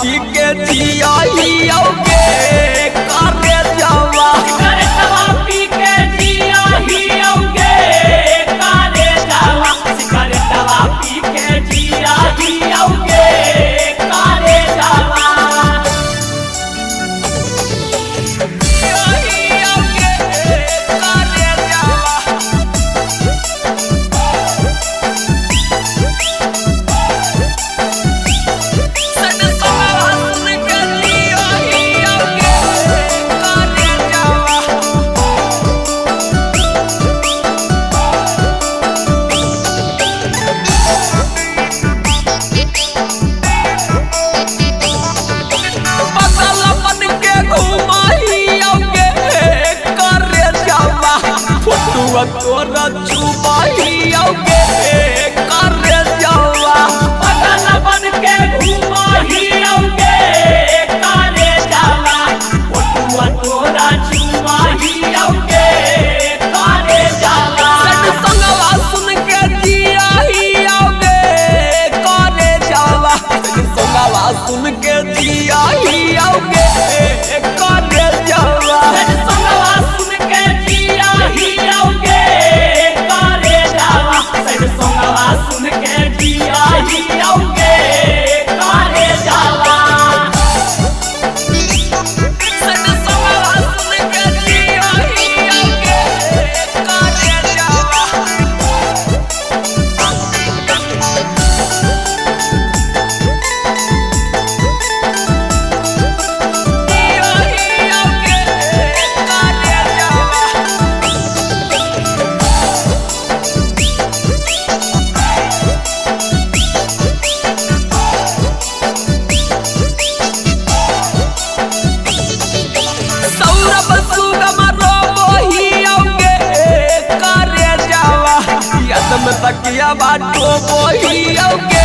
पी के जिया ही आओगे करे जावा सिगरेटवा पी के जिया ही आओगे करे जावा सिगरेटवा पी के जिया ही आओगे करे जावा जिया ही आओगे करे जावा सद सवा सुन के जिया ही आओगे करे जावा बदल बन के घुमाही आओगे करे जावा फुटुआ तोरा छुपाही आओगे करे जावा बदल बन के घूमा ही आओगे करे जावा फोटुआ तोरा छुमा ही आओगे करे जावा सद संगवा सुन के जिया ही आओगे करे जावा सद संगवा सुन के जिया ही आओगे करे जावा सज संगवा सुन के जिया ही आओगे करे जावा सज संगवा सुन के जिया ही आओगे करे जावा सद संगवा सुन के जिया ही आओगे करे जावा जिया ही आओगे करे जावा सौरभ सुगम रोही आओगे करे जावा यदम तकिया बाटो मोही आओगे